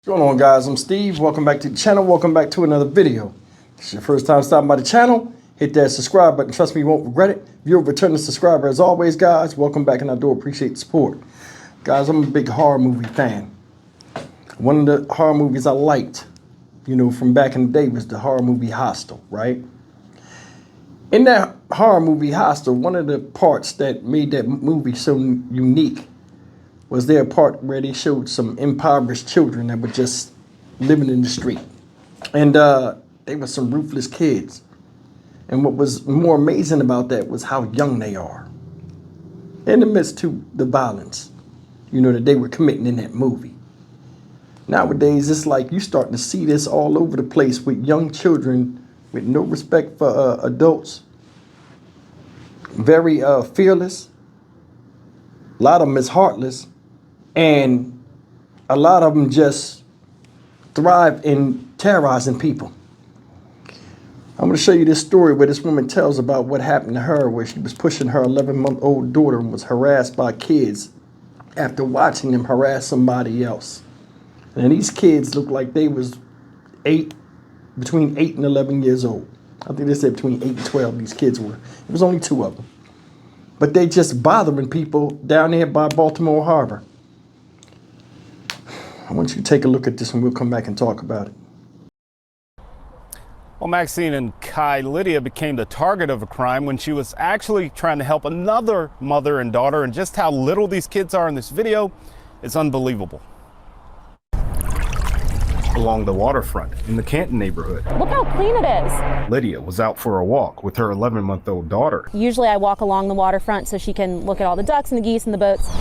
What's going on, guys? I'm Steve. Welcome back to the channel. Welcome back to another video. If it's your first time stopping by the channel, hit that subscribe button. Trust me, you won't regret it. If you're a returning subscriber, as always, guys, welcome back, and I do appreciate the support. Guys, I'm a big horror movie fan. One of the horror movies I liked, from back in the day was the horror movie Hostel, right? In that horror movie Hostel, one of the parts that made that movie so unique was there a part where they showed some impoverished children that were just living in the street. And they were some ruthless kids. And what was more amazing about that was how young they are. In the midst to the violence, that they were committing in that movie. Nowadays, it's like you starting to see this all over the place with young children with no respect for adults. Very fearless. A lot of them is heartless. And a lot of them just thrive in terrorizing people. I'm going to show you this story where this woman tells about what happened to her, where she was pushing her 11-month-old daughter and was harassed by kids after watching them harass somebody else. And these kids looked like they was between 8 and 11 years old. I think they said between 8 and 12 these kids were. It was only 2 of them. But they just bothering people down there by Baltimore Harbor. I want you to take a look at this and we'll come back and talk about it. Well, Maxine and Kai, Lydia became the target of a crime when she was actually trying to help another mother and daughter, and just how little these kids are in this video is unbelievable. Along the waterfront in the Canton neighborhood. Look how clean it is. Lydia was out for a walk with her 11-month-old daughter. Usually I walk along the waterfront so she can look at all the ducks and the geese and the boats.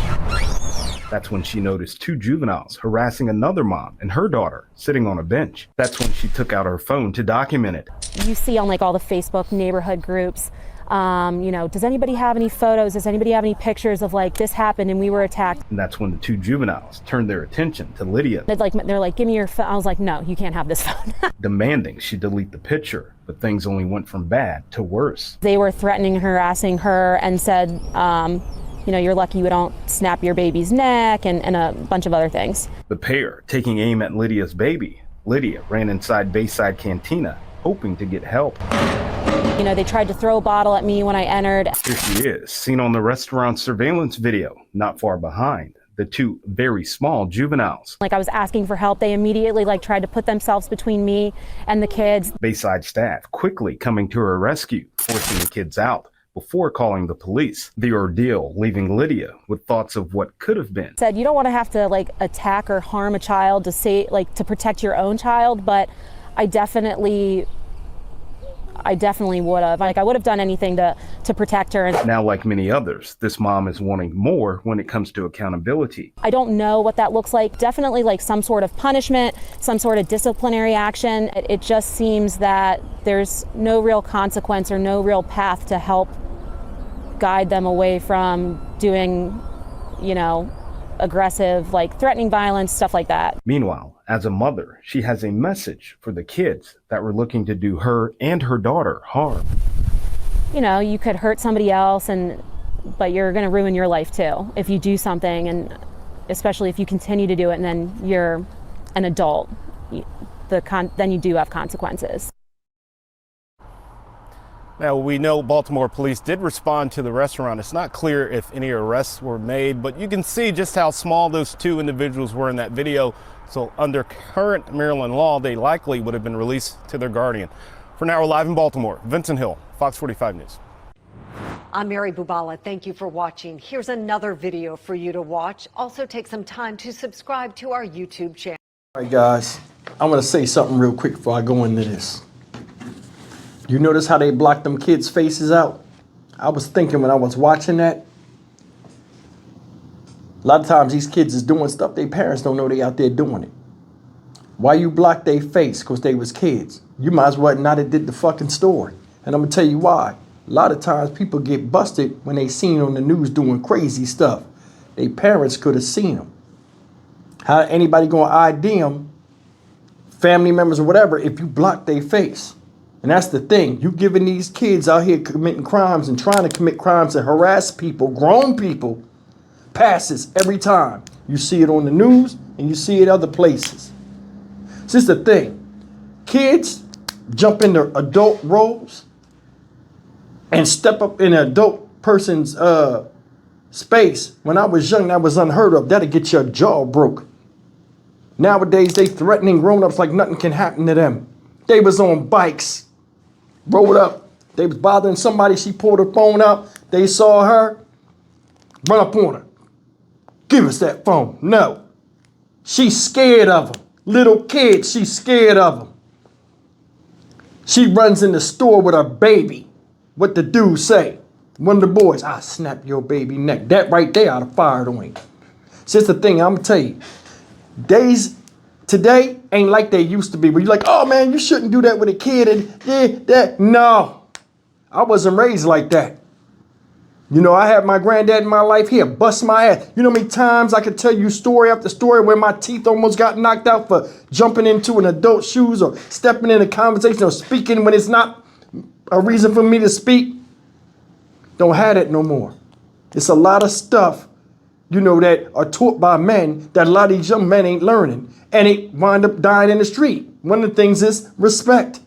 That's when she noticed 2 juveniles harassing another mom and her daughter sitting on a bench. That's when she took out her phone to document it. You see on all the Facebook neighborhood groups, does anybody have any photos? Does anybody have any pictures of this happened and we were attacked? And that's when the 2 juveniles turned their attention to Lydia. They're like, give me your phone. I was like, no, you can't have this phone. Demanding she delete the picture, but things only went from bad to worse. They were threatening, harassing her, and said, you're lucky we don't snap your baby's neck, and a bunch of other things. The pair taking aim at Lydia's baby. Lydia ran inside Bayside Cantina, hoping to get help. They tried to throw a bottle at me when I entered. Here she is, seen on the restaurant surveillance video, not far behind the 2 very small juveniles. I was asking for help. They immediately tried to put themselves between me and the kids. Bayside staff quickly coming to her rescue, forcing the kids out before calling the police. The ordeal leaving Lydia with thoughts of what could have been. Said you don't want to have to attack or harm a child to to protect your own child, but I definitely would have. I would have done anything to protect her. Now, like many others, this mom is wanting more when it comes to accountability. I don't know what that looks like. Definitely some sort of punishment, some sort of disciplinary action. It just seems that there's no real consequence or no real path to help guide them away from doing, aggressive, threatening violence, stuff like that. Meanwhile, as a mother, she has a message for the kids that were looking to do her and her daughter harm. You could hurt somebody else, but you're going to ruin your life too if you do something, and especially if you continue to do it and then you're an adult, then you do have consequences. Now, we know Baltimore police did respond to the restaurant. It's not clear if any arrests were made, but you can see just how small those 2 individuals were in that video. So under current Maryland law, they likely would have been released to their guardian. For now, we're live in Baltimore. Vincent Hill, Fox 45 News. I'm Mary Bubala. Thank you for watching. Here's another video for you to watch. Also take some time to subscribe to our YouTube channel. All right, guys, I'm going to say something real quick before I go into this. You notice how they blocked them kids' faces out? I was thinking when I was watching that, a lot of times these kids is doing stuff their parents don't know they out there doing it. Why you block their face? Because they was kids. You might as well not have did the fucking story. And I'm going to tell you why. A lot of times people get busted when they seen on the news doing crazy stuff. Their parents could have seen them. How anybody going to ID them, family members or whatever, if you block their face? And that's the thing. You giving these kids out here committing crimes and trying to commit crimes and harass people, grown people, passes every time. You see it on the news and you see it other places. This is the thing. Kids jump into adult roles and step up in an adult person's space. When I was young, that was unheard of. That'll get your jaw broke. Nowadays, they threatening grown-ups like nothing can happen to them. They was on bikes, rolled up. They was bothering somebody. She pulled her phone out. They saw her, run up on her. Give us that phone. No. She's scared of them. Little kids, she's scared of them. She runs in the store with her baby. What the dude say? One of the boys, I'll snap your baby neck. That right there, I'd have fired on him. So it's the thing, I'm gonna tell you. Days today ain't like they used to be. Where you're like, oh man, you shouldn't do that with a kid. And yeah, that. No, I wasn't raised like that. You know, I had my granddad in my life here, bust my ass. You know how many times I could tell you story after story where my teeth almost got knocked out for jumping into an adult's shoes or stepping in a conversation or speaking when it's not a reason for me to speak. Don't have that no more. It's a lot of stuff, you know, that are taught by men that a lot of these young men ain't learning. And it wind up dying in the street. One of the things is respect.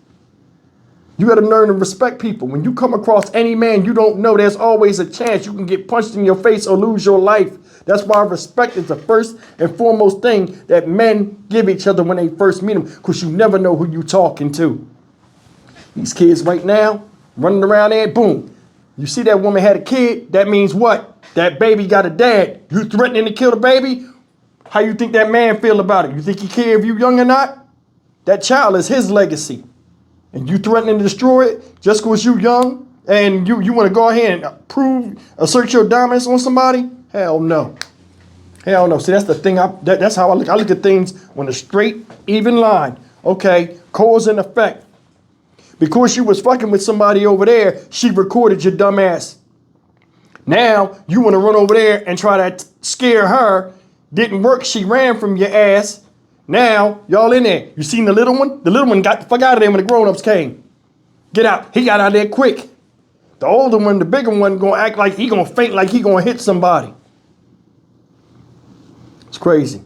You got to learn to respect people. When you come across any man you don't know, there's always a chance you can get punched in your face or lose your life. That's why respect is the first and foremost thing that men give each other when they first meet them, because you never know who you talking to. These kids right now, running around there, boom. You see that woman had a kid, that means what? That baby got a dad. You threatening to kill the baby? How you think that man feel about it? You think he care if you young or not? That child is his legacy. And you threatening to destroy it just because you young and you want to go ahead and assert your dominance on somebody? Hell no. Hell no. See, that's the thing. That's how I look. I look at things on a straight, even line. Okay, cause and effect. Because you was fucking with somebody over there, she recorded your dumb ass. Now you want to run over there and try to scare her. Didn't work. She ran from your ass. Now, y'all in there. You seen the little one? The little one got the fuck out of there when the grown-ups came. Get out. He got out of there quick. The older one, the bigger one, gonna act like he gonna faint, like he gonna hit somebody. It's crazy.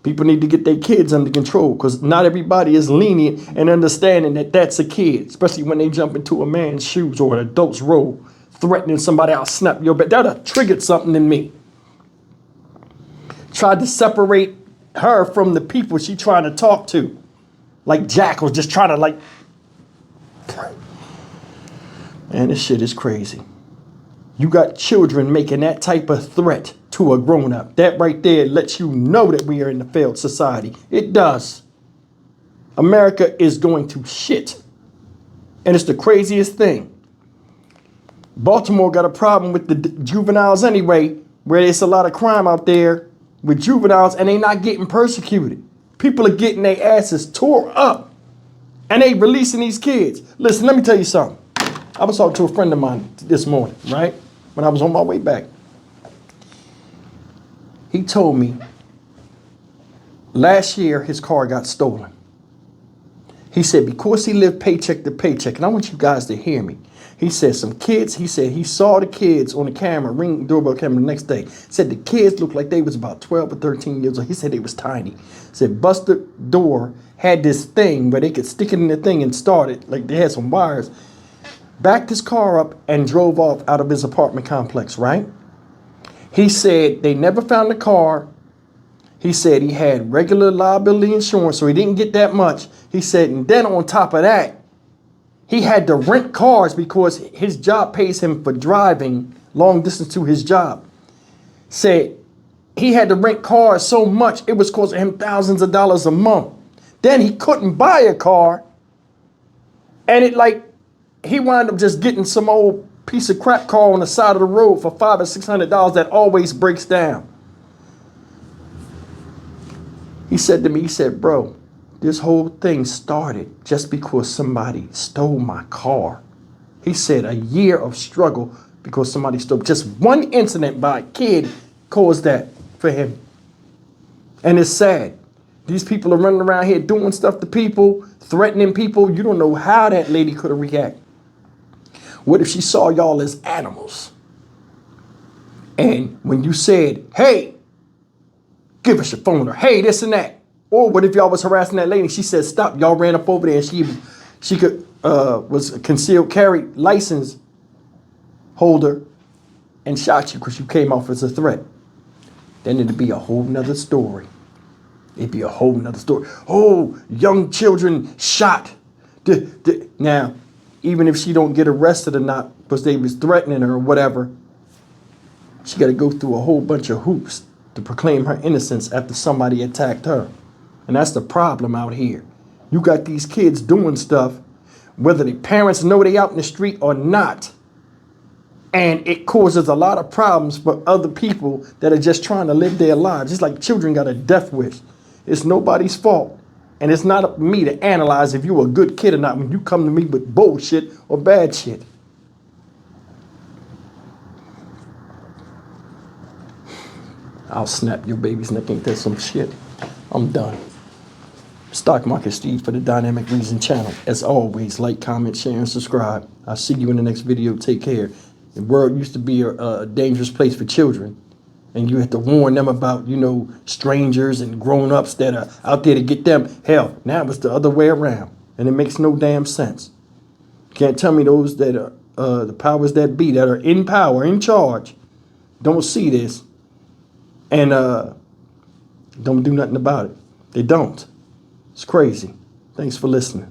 People need to get their kids under control, because not everybody is lenient and understanding that that's a kid, especially when they jump into a man's shoes or an adult's role, threatening somebody, I'll snap your back. That'll triggered something in me. Tried to separate her from the people she trying to talk to. Like Jack was just trying to like. Man, this shit is crazy. You got children making that type of threat to a grown-up. That right there lets you know that we are in a failed society. It does. America is going to shit. And it's the craziest thing. Baltimore got a problem with the juveniles anyway, where there's a lot of crime out there with juveniles and they not getting persecuted. People are getting their asses tore up and they releasing these kids. Listen, let me tell you something. I was talking to a friend of mine this morning, right? When I was on my way back. He told me last year his car got stolen. He said because he lived paycheck to paycheck, and I want you guys to hear me. He said some kids, he said he saw the kids on the camera, ring doorbell camera the next day. Said the kids looked like they was about 12 or 13 years old. He said they was tiny. Said busted door had this thing where they could stick it in the thing and start it, like they had some wires. Backed his car up and drove off out of his apartment complex, right? He said they never found the car. He said he had regular liability insurance, so he didn't get that much. He said, and then on top of that, he had to rent cars because his job pays him for driving long distance to his job. Said he had to rent cars so much, it was costing him thousands of dollars a month. Then he couldn't buy a car. And he wound up just getting some old piece of crap car on the side of the road for $500 or $600 that always breaks down. He said to me, he said, bro, this whole thing started just because somebody stole my car. He said a year of struggle because somebody stole. Just one incident by a kid caused that for him. And it's sad. These people are running around here doing stuff to people, threatening people. You don't know how that lady could have reacted. What if she saw y'all as animals? And when you said, hey, give us your phone, or hey, this and that, Or what if y'all was harassing that lady? She said stop. Y'all ran up over there and she could was a concealed carry license holder and shot you because you came off as a threat. Then it'd be a whole nother story. It'd be a whole nother story. Oh, young children shot. Now, even if she don't get arrested or not because they was threatening her or whatever, she got to go through a whole bunch of hoops to proclaim her innocence after somebody attacked her. And that's the problem out here. You got these kids doing stuff, whether the parents know they out in the street or not. And it causes a lot of problems for other people that are just trying to live their lives. It's like children got a death wish. It's nobody's fault. And it's not up to me to analyze if you're a good kid or not when you come to me with bullshit or bad shit. I'll snap your baby's neck. Ain't that some shit? I'm done. Stock Market Steve for the Dynamic Reason channel. As always, like, comment, share, and subscribe. I'll see you in the next video. Take care. The world used to be a dangerous place for children. And you had to warn them about, you know, strangers and grown-ups that are out there to get them. Hell, now it's the other way around. And it makes no damn sense. You can't tell me those that are the powers that be, that are in power, in charge, don't see this and don't do nothing about it. They don't. It's crazy. Thanks for listening.